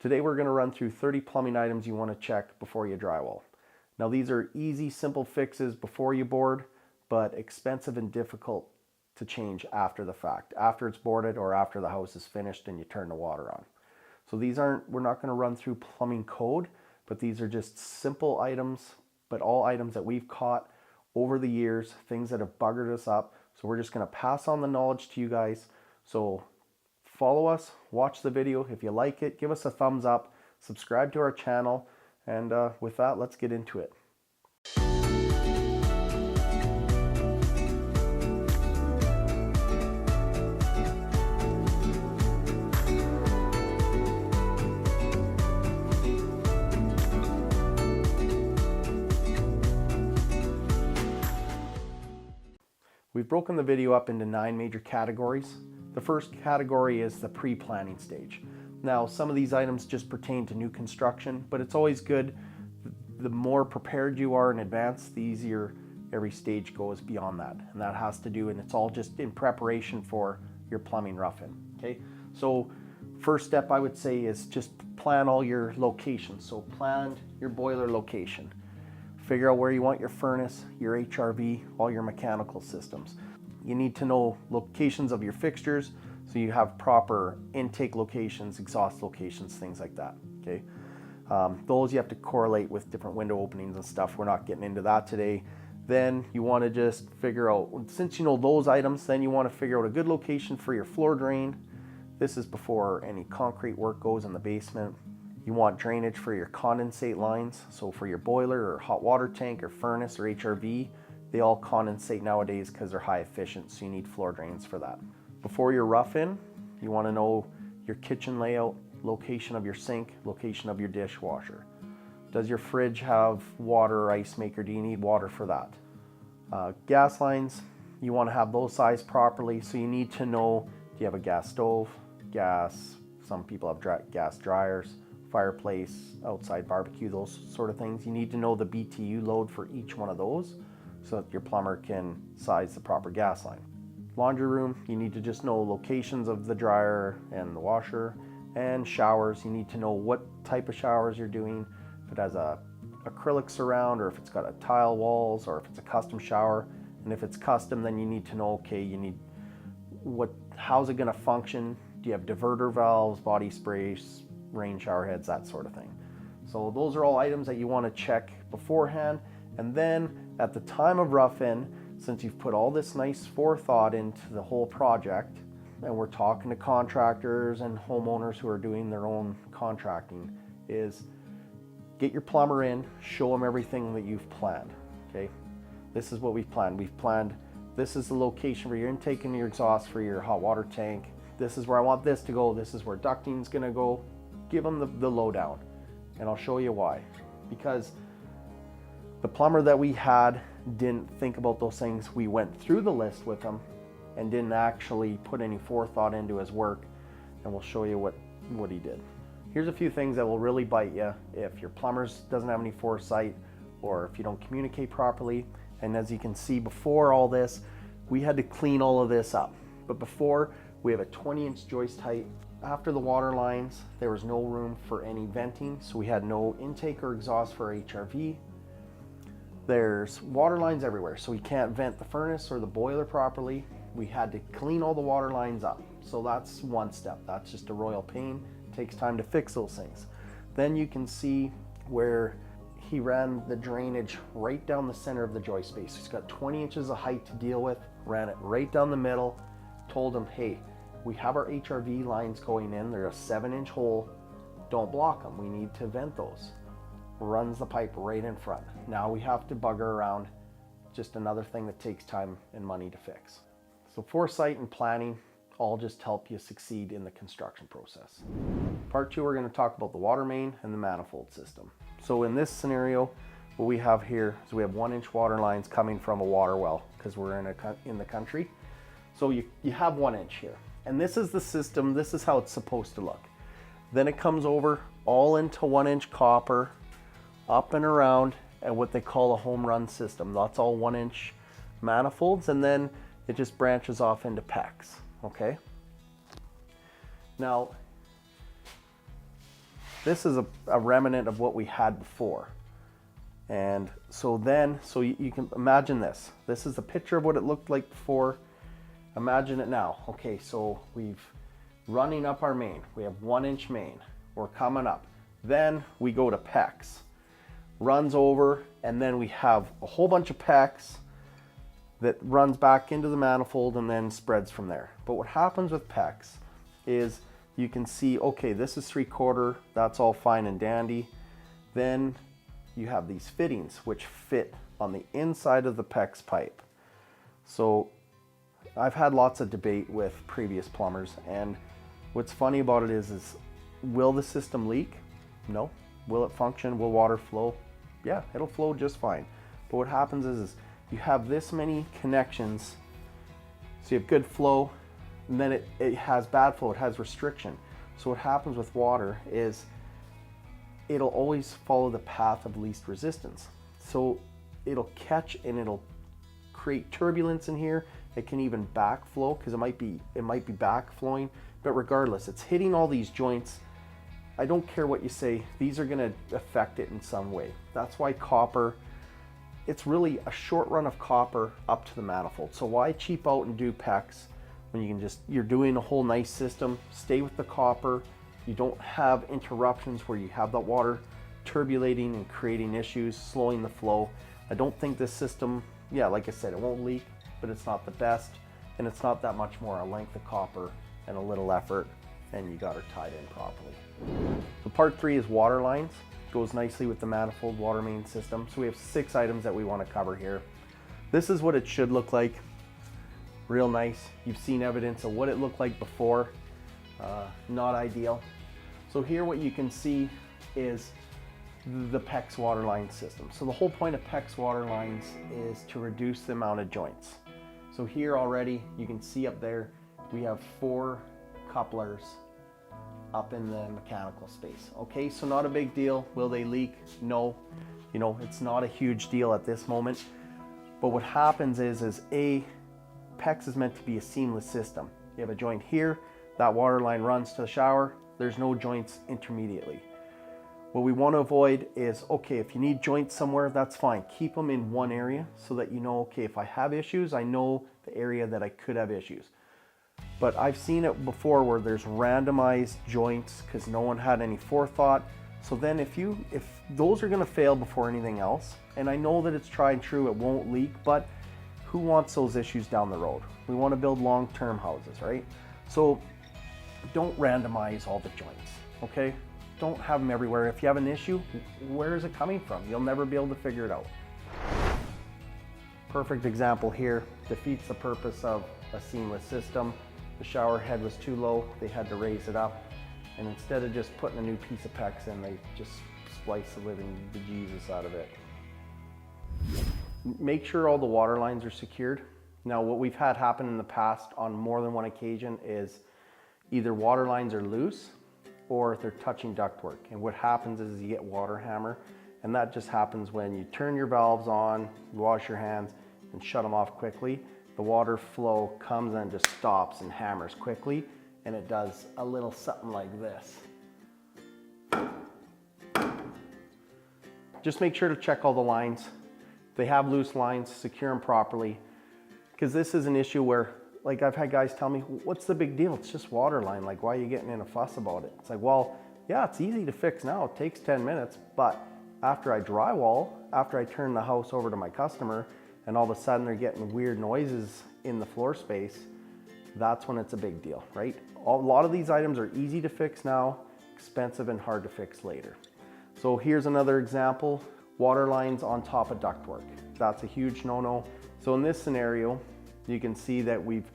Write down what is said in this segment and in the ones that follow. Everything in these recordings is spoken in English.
Today we're going to run through 30 plumbing items you want to check before you drywall. Now these are easy, simple fixes before you board, but expensive and difficult to change after the fact, after it's boarded or after the house is finished and you turn the water on. So we're not going to run through plumbing code, but these are just simple items, but all items that we've caught over the years, things that have buggered us up. So we're just going to pass on the knowledge to you guys. So follow us, watch the video. If you like it, give us a thumbs up, subscribe to our channel, and with that, let's get into it. We've broken the video up into 9 major categories. The first category is the pre-planning stage. Now, some of these items just pertain to new construction, but it's always good. The more prepared you are in advance, the easier every stage goes beyond that. And that has to do, and it's all just in preparation for your plumbing rough-in, okay? So first step I would say is just plan all your locations. So plan your boiler location. Figure out where you want your furnace, your HRV, all your mechanical systems. You need to know locations of your fixtures so you have proper intake locations, exhaust locations, things like that, okay? Those you have to correlate with different window openings and stuff. We're not getting into that today. Then you want to just figure out, since you know those items, then you want to figure out a good location for your floor drain. This is before any concrete work goes in the basement. You want drainage for your condensate lines. So for your boiler or hot water tank or furnace or HRV, they all condensate nowadays because they're high efficient, so you need floor drains for that. Before your rough-in, you want to know your kitchen layout, location of your sink, location of your dishwasher. Does your fridge have water or ice maker? Do you need water for that? Gas lines, you want to have those sized properly, so you need to know, do you have a gas stove, gas, some people have gas dryers, fireplace, outside barbecue, those sort of things. You need to know the BTU load for each one of those so that your plumber can size the proper gas line. Laundry room, you need to just know locations of the dryer and the washer. And showers, you need to know what type of showers you're doing, if it has a acrylic surround or if it's got a tile walls or if it's a custom shower. And if it's custom, then you need to know, okay, how's it gonna function? Do you have diverter valves, body sprays, rain shower heads, that sort of thing? So those are all items that you want to check beforehand. And then at the time of rough-in, since you've put all this nice forethought into the whole project, and we're talking to contractors and homeowners who are doing their own contracting, is get your plumber in, show them everything that you've planned, okay? This is what we've planned. We've planned, this is the location for your intake and your exhaust for your hot water tank. This is where I want this to go. This is where ducting is gonna go. Give them the lowdown, and I'll show you why. Because the plumber that we had didn't think about those things. We went through the list with him and didn't actually put any forethought into his work, and we'll show you what he did. Here's a few things that will really bite you if your plumber doesn't have any foresight or if you don't communicate properly. And as you can see, before all this, we had to clean all of this up. But before, we have a 20-inch joist height. After the water lines, there was no room for any venting, so we had no intake or exhaust for HRV. There's water lines everywhere, so we can't vent the furnace or the boiler properly. We had to clean all the water lines up. So that's one step. That's just a royal pain. It takes time to fix those things. Then you can see where he ran the drainage right down the center of the joist space. He's got 20 inches of height to deal with, ran it right down the middle, told him, hey, we have our HRV lines going in. They're a 7-inch hole. Don't block them. We need to vent those. Runs the pipe right in front. Now we have to bugger around. Just another thing that takes time and money to fix. So foresight and planning all just help you succeed in the construction process. Part 2, we're going to talk about the water main and the manifold system. So in this scenario, what we have here is we have 1-inch water lines coming from a water well because we're in the country. So you have 1 inch here. And this is the system. This is how it's supposed to look. Then it comes over all into 1-inch copper, up and around, and what they call a home run system. That's all 1-inch manifolds, and then it just branches off into PEX, okay? Now, this is a remnant of what we had before. And so you can imagine this. This is a picture of what it looked like before. Imagine it now. Okay, so we've running up our main. We have 1-inch main. We're coming up. Then we go to PEX. Runs over, and then we have a whole bunch of PEX that runs back into the manifold and then spreads from there. But what happens with PEX is you can see, okay, this is 3/4, that's all fine and dandy. Then you have these fittings which fit on the inside of the PEX pipe. So I've had lots of debate with previous plumbers, and what's funny about it is will the system leak? No. Will it function? Will water flow? Yeah, it'll flow just fine. But what happens is you have this many connections, so you have good flow, and then it has bad flow, it has restriction. So what happens with water is it'll always follow the path of least resistance. So it'll catch and it'll create turbulence in here. It can even backflow because it might be backflowing, but regardless, it's hitting all these joints. I don't care what you say, these are gonna affect it in some way. That's why copper, it's really a short run of copper up to the manifold. So why cheap out and do PEX when you can you're doing a whole nice system, stay with the copper. You don't have interruptions where you have that water turbulating and creating issues, slowing the flow. I don't think this system, yeah, like I said, it won't leak, but it's not the best, and it's not that much more a length of copper and a little effort, and you got her tied in properly. So part 3 is water lines. Goes nicely with the manifold water main system. So we have 6 items that we want to cover here. This is what it should look like. Real nice. You've seen evidence of what it looked like before. Not ideal. So here what you can see is the PEX water line system. So the whole point of PEX water lines is to reduce the amount of joints. So here already you can see up there we have 4 couplers up in the mechanical space. Okay, so not a big deal. Will they leak? No. You know, it's not a huge deal at this moment. But what happens is PEX is meant to be a seamless system. You have a joint here, that water line runs to the shower, there's no joints intermediately. What we want to avoid is, okay, if you need joints somewhere, that's fine. Keep them in one area so that you know, okay, if I have issues, I know the area that I could have issues. But I've seen it before where there's randomized joints because no one had any forethought. So then if those are going to fail before anything else, and I know that it's tried and true, it won't leak, but who wants those issues down the road? We want to build long-term houses, right? So don't randomize all the joints, okay? Don't have them everywhere. If you have an issue, where is it coming from? You'll never be able to figure it out. Perfect example here, defeats the purpose of a seamless system. The shower head was too low, they had to raise it up, and instead of just putting a new piece of PEX in, they just spliced the living bejesus out of it. Make sure all the water lines are secured. Now what we've had happen in the past on more than one occasion is either water lines are loose or they're touching ductwork, and what happens is you get water hammer, and that just happens when you turn your valves on, wash your hands, and shut them off quickly. The water flow comes and just stops and hammers quickly, and it does a little something like this. Just make sure to check all the lines. If they have loose lines, secure them properly, because this is an issue where, like, I've had guys tell me, what's the big deal? It's just water line. Like, why are you getting in a fuss about it? It's like, well, yeah, it's easy to fix now. It takes 10 minutes, but after I drywall, after I turn the house over to my customer, and all of a sudden they're getting weird noises in the floor space, that's when it's a big deal, right? A lot of these items are easy to fix now, expensive and hard to fix later. So here's another example, water lines on top of ductwork. That's a huge no-no. So in this scenario, you can see that we've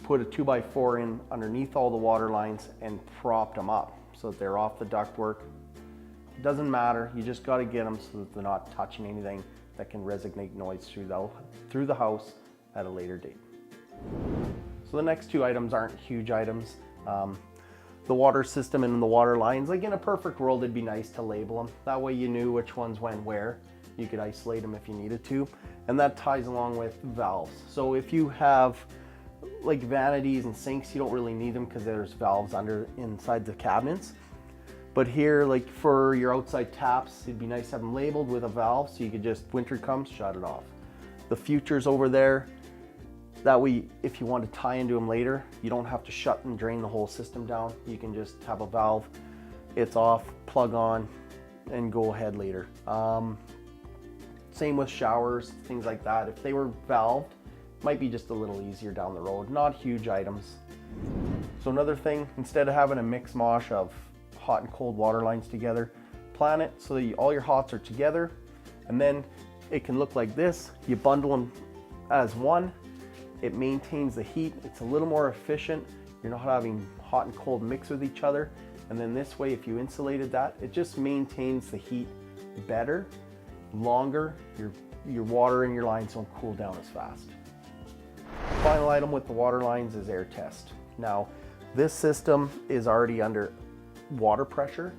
put a 2x4 in underneath all the water lines and propped them up so that they're off the ductwork. It doesn't matter, you just got to get them so that they're not touching anything that can resonate noise through the house at a later date. So the next 2 items aren't huge items. The water system and the water lines, like in a perfect world, it'd be nice to label them. That way you knew which ones went where. You could isolate them if you needed to. And that ties along with valves. So if you have like vanities and sinks, you don't really need them because there's valves inside the cabinets. But here, like for your outside taps, it'd be nice to have them labeled with a valve so you could just, winter comes, shut it off. The futures over there, that way if you want to tie into them later, you don't have to shut and drain the whole system down. You can just have a valve, it's off, plug on, and go ahead later. Same with showers, things like that. If they were valved, might be just a little easier down the road. Not huge items. So another thing, instead of having a mix mosh of hot and cold water lines together, plan it so that all your hots are together, and then it can look like this. You bundle them as one. It maintains the heat. It's a little more efficient. You're not having hot and cold mix with each other. And then this way, if you insulated that, it just maintains the heat better, longer. Your water in your lines don't cool down as fast. Final item with the water lines is air test. Now, this system is already under water pressure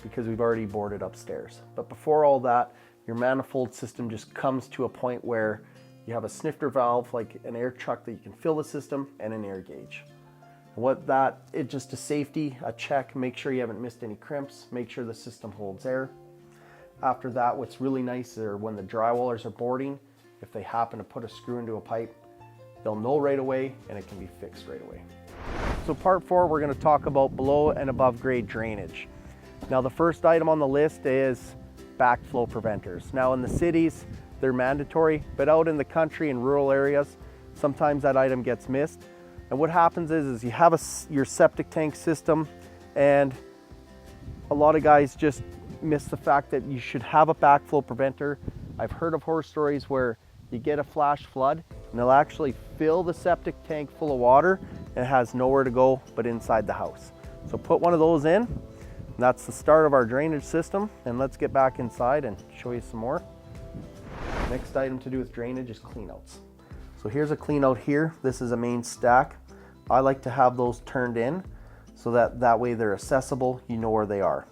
because we've already bored it upstairs. But before all that, your manifold system just comes to a point where you have a snifter valve, like an air chuck that you can fill the system, and an air gauge. It just a safety, a check, make sure you haven't missed any crimps, make sure the system holds air. After that, what's really nice is when the drywallers are boarding, if they happen to put a screw into a pipe, they'll know right away and it can be fixed right away. So part 4, we're going to talk about below and above grade drainage. Now the first item on the list is backflow preventers. Now in the cities, they're mandatory, but out in the country and rural areas, sometimes that item gets missed. And what happens is you have your septic tank system, and a lot of guys just miss the fact that you should have a backflow preventer. I've heard of horror stories where you get a flash flood and they'll actually fill the septic tank full of water and it has nowhere to go but inside the house. So put one of those in, and that's the start of our drainage system. And let's get back inside and show you some more. Next item to do with drainage is cleanouts. So here's a cleanout here. This is a main stack. I like to have those turned in so that way they're accessible, you know where they are.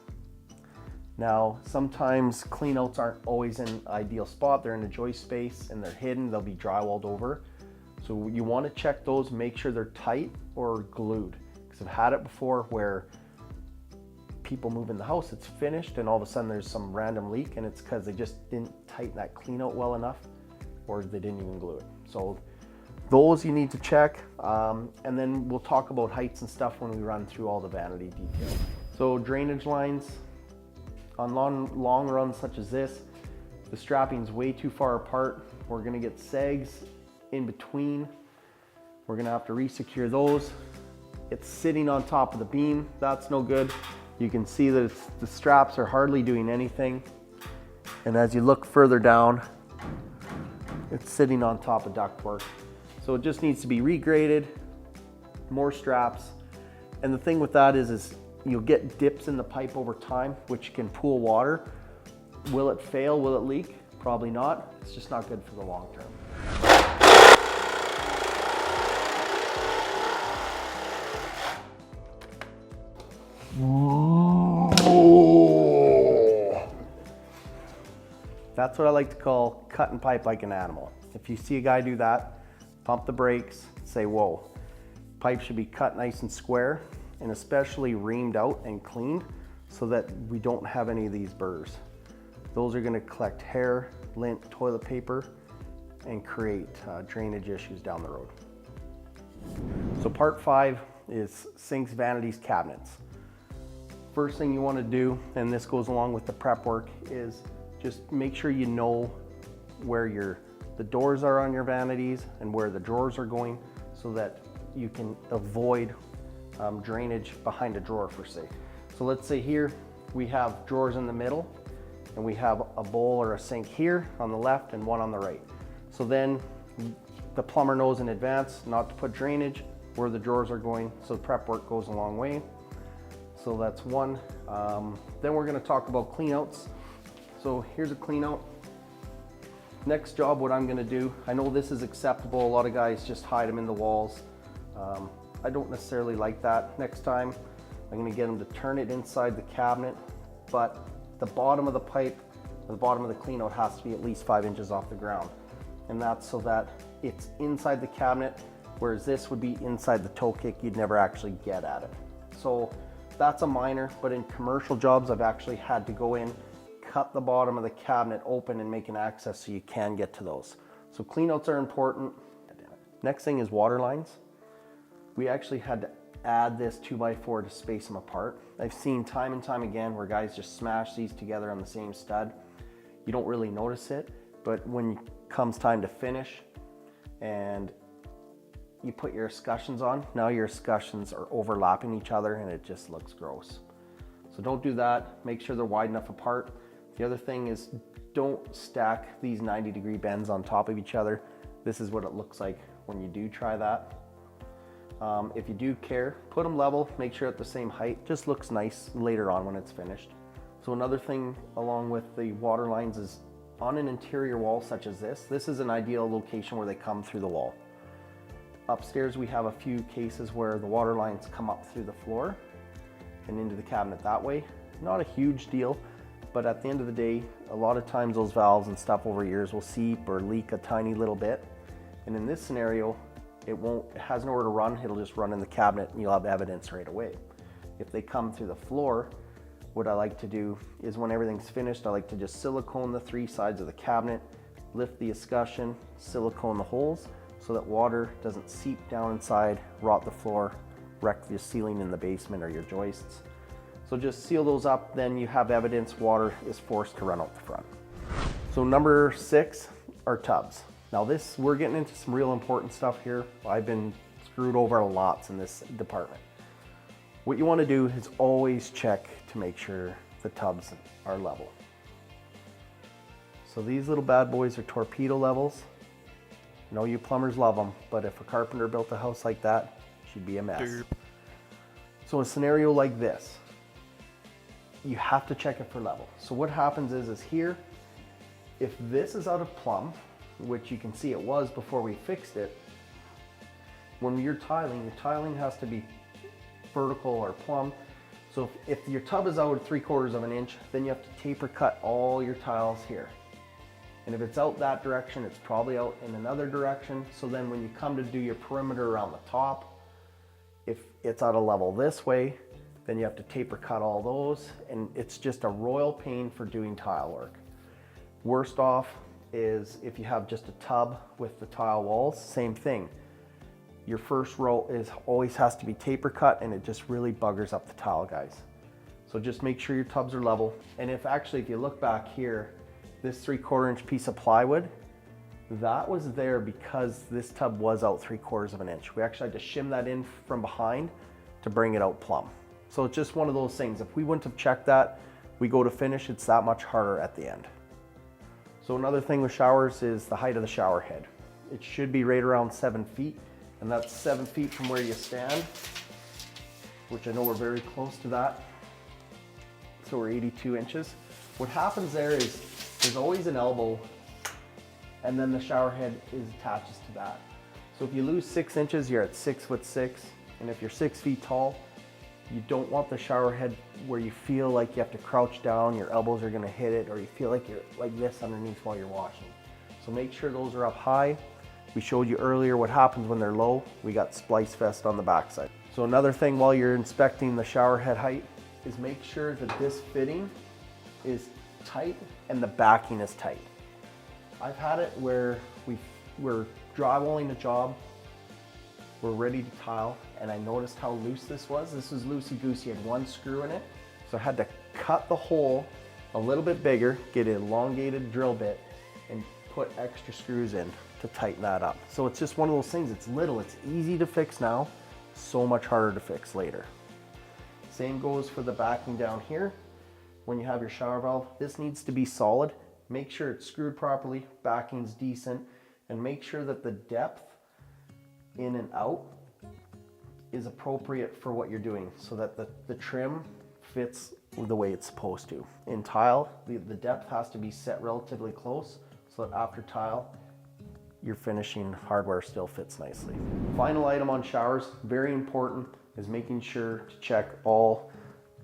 Now, sometimes cleanouts aren't always in an ideal spot. They're in a joist space and they're hidden. They'll be drywalled over. So you want to check those, make sure they're tight or glued. Because I've had it before where people move in the house, it's finished, and all of a sudden there's some random leak, and it's because they just didn't tighten that cleanout well enough, or they didn't even glue it. So those you need to check, and then we'll talk about heights and stuff when we run through all the vanity details. So drainage lines, on long runs such as this, the strapping's way too far apart. We're gonna get sags in between. We're gonna have to re-secure those. It's sitting on top of the beam. That's no good. You can see that the straps are hardly doing anything. And as you look further down, it's sitting on top of ductwork. So it just needs to be regraded, more straps. And the thing with that is you'll get dips in the pipe over time, which can pool water. Will it fail? Will it leak? Probably not. It's just not good for the long term. That's what I like to call cutting pipe like an animal. If you see a guy do that, pump the brakes, say, whoa. Pipe should be cut nice and square, and especially reamed out and cleaned so that we don't have any of these burrs. Those are gonna collect hair, lint, toilet paper, and create drainage issues down the road. So part 5 is sinks, vanities, cabinets. First thing you wanna do, and this goes along with the prep work, is just make sure you know where the doors are on your vanities and where the drawers are going so that you can avoid drainage behind a drawer per se. So let's say here we have drawers in the middle and we have a bowl or a sink here on the left and one on the right. So then the plumber knows in advance not to put drainage where the drawers are going, so the prep work goes a long way. So that's one. Then we're gonna talk about cleanouts. So here's a cleanout. Next job, what I'm gonna do, I know this is acceptable. A lot of guys just hide them in the walls. I don't necessarily like that. Next time, I'm gonna get them to turn it inside the cabinet, but the bottom of the pipe, the bottom of the cleanout has to be at least 5 inches off the ground. And that's so that it's inside the cabinet, whereas this would be inside the toe kick. You'd never actually get at it. So that's a minor, but in commercial jobs, I've actually had to go in, cut the bottom of the cabinet open and make an access so you can get to those. So cleanouts are important. Next thing is water lines. We actually had to add this 2x4 to space them apart. I've seen time and time again where guys just smash these together on the same stud. You don't really notice it, but when it comes time to finish and you put your escutcheons on, now your escutcheons are overlapping each other and it just looks gross. So don't do that. Make sure they're wide enough apart. The other thing is don't stack these 90-degree bends on top of each other. This is what it looks like when you do try that. If you do care, put them level, make sure at the same height. Just looks nice later on when it's finished. So another thing along with the water lines is on an interior wall such as this is an ideal location where they come through the wall. Upstairs we have a few cases where the water lines come up through the floor and into the cabinet that way. Not a huge deal, but at the end of the day, a lot of times those valves and stuff over years will seep or leak a tiny little bit. And in this scenario, it has nowhere to run, it'll just run in the cabinet and you'll have evidence right away. If they come through the floor, what I like to do is when everything's finished, I like to just silicone the 3 sides of the cabinet, lift the escutcheon, silicone the holes so that water doesn't seep down inside, rot the floor, wreck the ceiling in the basement or your joists. So just seal those up, then you have evidence water is forced to run out the front. So number 6 are tubs. Now we're getting into some real important stuff here. I've been screwed over lots in this department. What you want to do is always check to make sure the tubs are level. So these little bad boys are torpedo levels. I know you plumbers love them, but if a carpenter built a house like that, she'd be a mess. So a scenario like this, you have to check it for level. So what happens is here, if this is out of plumb, which you can see it was before we fixed it, when you're tiling, your tiling has to be vertical or plumb. So if your tub is out 3/4 of an inch, then you have to taper cut all your tiles here. And if it's out that direction, it's probably out in another direction. So then when you come to do your perimeter around the top, if it's out of level this way, then you have to taper cut all those. And it's just a royal pain for doing tile work. Worst off is if you have just a tub with the tile walls, same thing. Your first row always has to be taper cut and it just really buggers up the tile, guys. So just make sure your tubs are level. And if you look back here, this 3/4 inch piece of plywood, that was there because this tub was out 3/4 of an inch. We actually had to shim that in from behind to bring it out plumb. So it's just one of those things. If we wouldn't have checked that, we go to finish, it's that much harder at the end. So another thing with showers is the height of the shower head. It should be right around 7 feet, and that's 7 feet from where you stand, which I know we're very close to that. So we're 82 inches. What happens there is there's always an elbow, and then the shower head attaches to that. So if you lose 6 inches, you're at 6'6", and if you're 6 feet tall, you don't want the shower head where you feel like you have to crouch down, your elbows are gonna hit it, or you feel like you're like this underneath while you're washing. So make sure those are up high. We showed you earlier what happens when they're low. We got splice vest on the backside. So another thing while you're inspecting the shower head height is make sure that this fitting is tight and the backing is tight. I've had it where we're drywalling a job, we're ready to tile, and I noticed how loose this was. This was loosey-goosey, had 1 screw in it. So I had to cut the hole a little bit bigger, get an elongated drill bit, and put extra screws in to tighten that up. So it's just one of those things, it's little, it's easy to fix now, so much harder to fix later. Same goes for the backing down here. When you have your shower valve, this needs to be solid. Make sure it's screwed properly, backing's decent, and make sure that the depth in and out is appropriate for what you're doing so that the trim fits the way it's supposed to. In tile, the depth has to be set relatively close so that after tile, your finishing hardware still fits nicely. Final item on showers, very important, is making sure to check all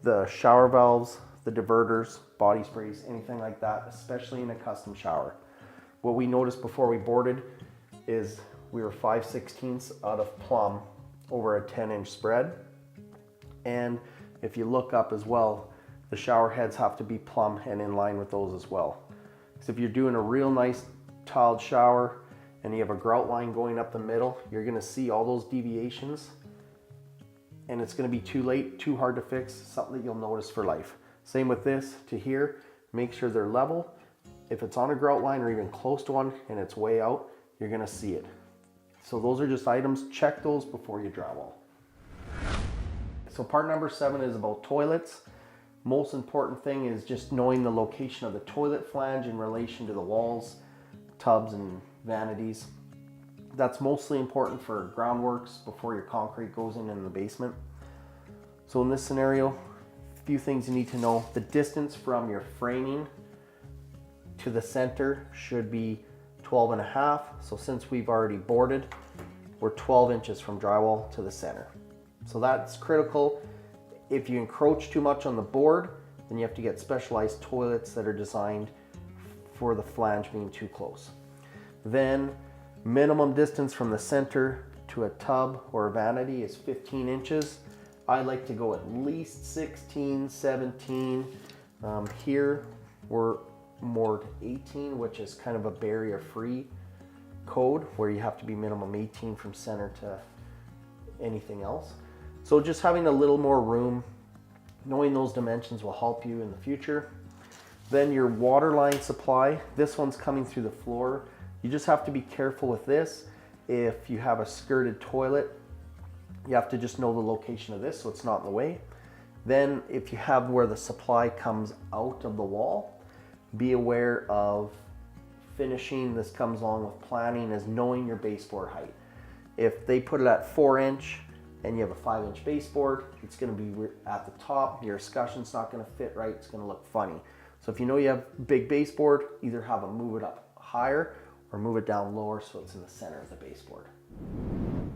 the shower valves, the diverters, body sprays, anything like that, especially in a custom shower. What we noticed before we boarded is we were 5/16 out of plumb over a 10-inch spread. And if you look up as well, the shower heads have to be plumb and in line with those as well. So if you're doing a real nice tiled shower and you have a grout line going up the middle, you're gonna see all those deviations, and it's gonna be too late, too hard to fix, something that you'll notice for life. Same with this to here, make sure they're level. If it's on a grout line or even close to one and it's way out, you're gonna see it. So those are just items, check those before you drywall. So part number 7 is about toilets. Most important thing is just knowing the location of the toilet flange in relation to the walls, tubs, and vanities. That's mostly important for groundworks before your concrete goes in the basement. So in this scenario, a few things you need to know. The distance from your framing to the center should be 12.5. So since we've already boarded, we're 12 inches from drywall to the center. So that's critical. If you encroach too much on the board, then you have to get specialized toilets that are designed for the flange being too close. Then minimum distance from the center to a tub or a vanity is 15 inches. I like to go at least 16, 17. Here we're more to 18, which is kind of a barrier-free code where you have to be minimum 18 from center to anything else. So just having a little more room, knowing those dimensions will help you in the future. Then your water line supply, this one's coming through the floor. You just have to be careful with this. If you have a skirted toilet, you have to just know the location of this so it's not in the way. Then if you have where the supply comes out of the wall, be aware of finishing. This comes along with planning, is knowing your baseboard height. If they put it at 4 inch and you have a 5-inch baseboard, it's gonna be at the top. Your escutcheon's not gonna fit right, it's gonna look funny. So if you know you have big baseboard, either have them move it up higher or move it down lower so it's in the center of the baseboard.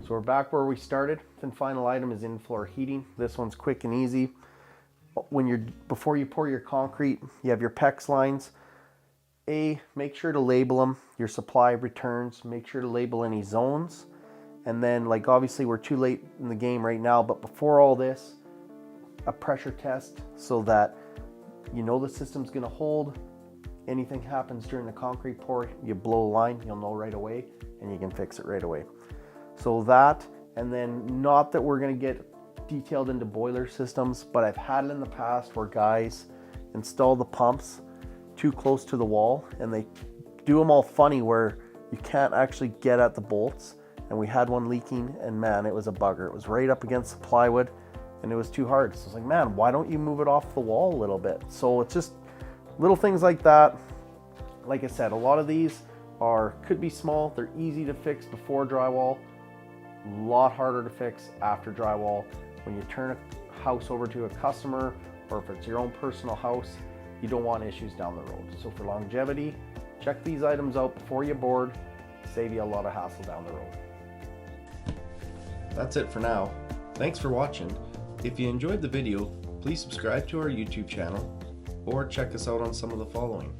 So we're back where we started. The final item is in-floor heating. This one's quick and easy. Before you pour your concrete, you have your PEX lines. Make sure to label them, your supply returns, make sure to label any zones. And then, like, obviously we're too late in the game right now, but before all this, a pressure test so that you know the system's gonna hold. Anything happens during the concrete pour, you blow a line, you'll know right away, and you can fix it right away. So that, and then not that we're gonna get detailed into boiler systems, but I've had it in the past where guys install the pumps too close to the wall and they do them all funny where you can't actually get at the bolts. And we had one leaking, and man, it was a bugger. It was right up against the plywood and it was too hard. So I was like, man, why don't you move it off the wall a little bit? So it's just little things like that. Like I said, a lot of these could be small. They're easy to fix before drywall, a lot harder to fix after drywall. When you turn a house over to a customer, or if it's your own personal house, you don't want issues down the road. So for longevity, check these items out before you board, save you a lot of hassle down the road. That's it for now. Thanks for watching. If you enjoyed the video, please subscribe to our YouTube channel or check us out on some of the following.